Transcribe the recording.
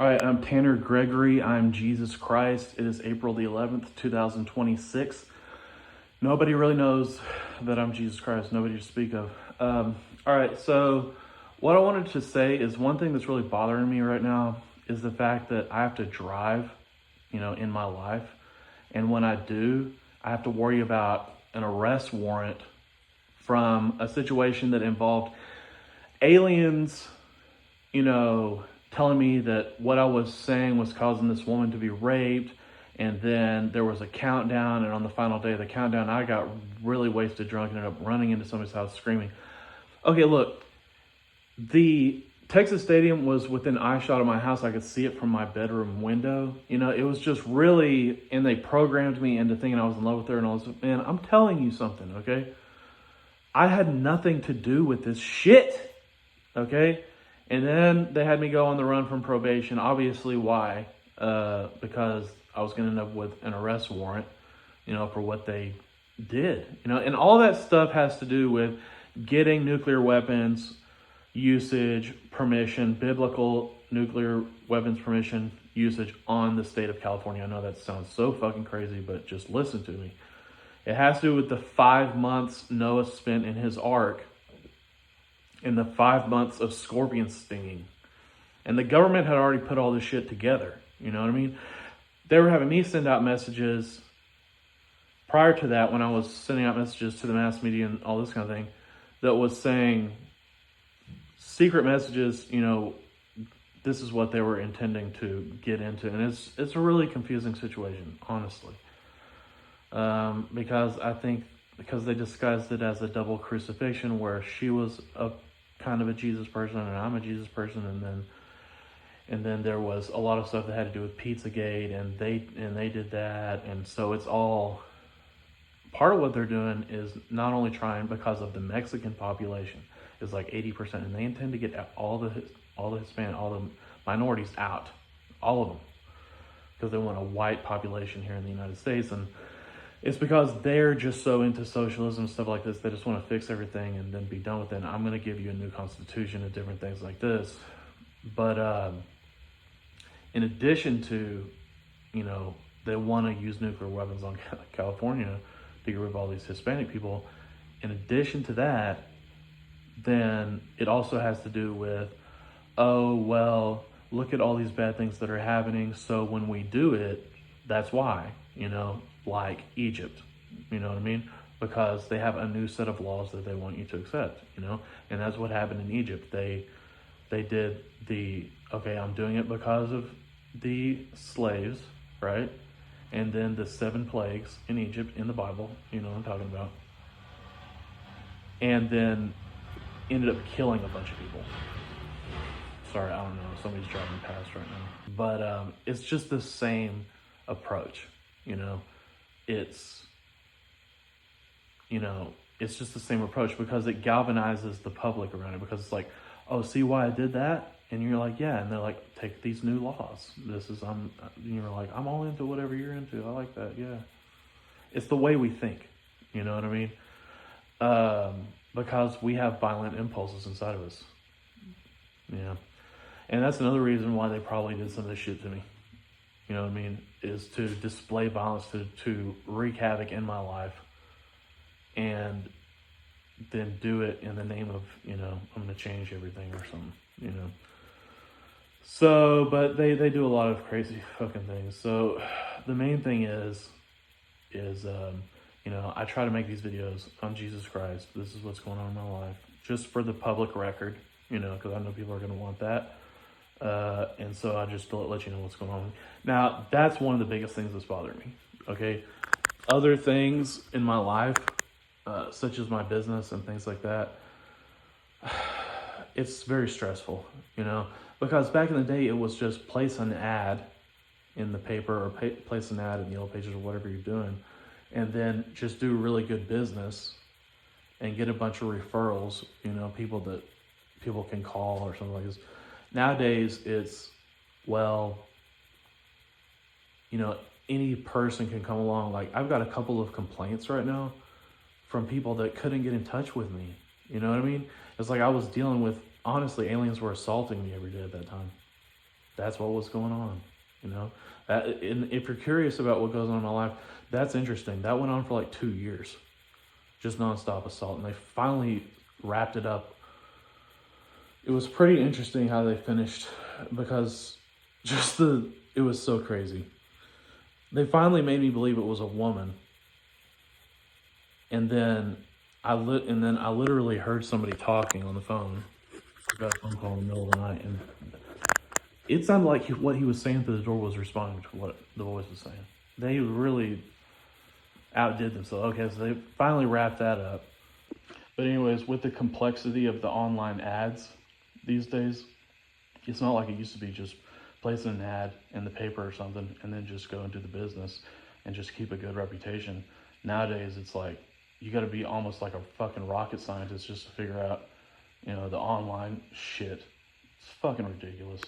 All right, I'm Tanner Gregory. I'm Jesus Christ. It is April the 11th, 2026. Nobody really knows that I'm Jesus Christ. Nobody to speak of. All right, so what I wanted to say is one thing that's really bothering me right now is the fact that I have to drive, in my life. And when I do, I have to worry about an arrest warrant from a situation that involved aliens, telling me that what I was saying was causing this woman to be raped. And then there was a countdown. And on the final day of the countdown, I got really wasted drunk and ended up running into somebody's house screaming. Okay, look, the Texas Stadium was within eyeshot of my house. I could see it from my bedroom window. It was just really, and they programmed me into thinking I was in love with her and all this. Man, I'm telling you something, okay? I had nothing to do with this shit, okay? And then they had me go on the run from probation. Obviously, why? Because I was going to end up with an arrest warrant, for what they did. And all that stuff has to do with getting nuclear weapons usage permission, biblical nuclear weapons permission usage on the state of California. I know that sounds so fucking crazy, but just listen to me. It has to do with the 5 months Noah spent in his ark in the 5 months of scorpion stinging. And the government had already put all this shit together. You know what I mean? They were having me send out messages prior to that, when I was sending out messages to the mass media and all this kind of thing, that was saying secret messages, this is what they were intending to get into. And it's a really confusing situation, honestly. Because they disguised it as a double crucifixion, where she was a kind of a Jesus person and I'm a Jesus person, and then there was a lot of stuff that had to do with Pizzagate, and they did that. And so it's all part of what they're doing is not only trying, because of the Mexican population is like 80%, and they intend to get all the Hispanic, all the minorities out, all of them, because they want a white population here in the United States. And it's because they're just so into socialism and stuff like this. They just want to fix everything and then be done with it. And I'm going to give you a new constitution and different things like this. But in addition to, they want to use nuclear weapons on California to get rid of all these Hispanic people. In addition to that, then it also has to do with, oh, well, look at all these bad things that are happening. So when we do it, that's why, like Egypt, you know what I mean? Because they have a new set of laws that they want you to accept, and that's what happened in Egypt. They did okay, I'm doing it because of the slaves, right? And then the 7 plagues in Egypt in the Bible, you know what I'm talking about. And then ended up killing a bunch of people. Sorry, I don't know, somebody's driving past right now. But it's just the same approach, It's, it's just the same approach, because it galvanizes the public around it, because it's like, oh, see why I did that? And you're like, yeah. And they're like, take these new laws. You're like, I'm all into whatever you're into. I like that. Yeah. It's the way we think. You know what I mean? Because we have violent impulses inside of us. Yeah. And that's another reason why they probably did some of this shit to me. You know what I mean? Is to display violence, to wreak havoc in my life, and then do it in the name of, I'm going to change everything or something, So, but they do a lot of crazy fucking things. So the main thing is, I try to make these videos on Jesus Christ. This is what's going on in my life, just for the public record, because I know people are going to want that. And so I just let you know what's going on. Now, that's one of the biggest things that's bothering me, okay? Other things in my life, such as my business and things like that, it's very stressful, because back in the day, it was just place an ad in the paper, or place an ad in the Yellow Pages, or whatever you're doing, and then just do really good business and get a bunch of referrals, people that people can call or something like this. Nowadays, it's, well, any person can come along. Like, I've got a couple of complaints right now from people that couldn't get in touch with me. You know what I mean? It's like I was dealing with, honestly, aliens were assaulting me every day at that time. That's what was going on, you know. And if you're curious about what goes on in my life, that's interesting. That went on for like 2 years, just nonstop assault, and they finally wrapped it up. It was pretty interesting how they finished, because it was so crazy. They finally made me believe it was a woman, and then I literally heard somebody talking on the phone. I got a phone call in the middle of the night, and it sounded like what he was saying through the door was responding to what the voice was saying. They really outdid themselves. Okay, so they finally wrapped that up. But anyways, with the complexity of the online ads these days, it's not like it used to be just placing an ad in the paper or something and then just go into the business and just keep a good reputation. Nowadays, it's like you got to be almost like a fucking rocket scientist just to figure out, the online shit. It's fucking ridiculous.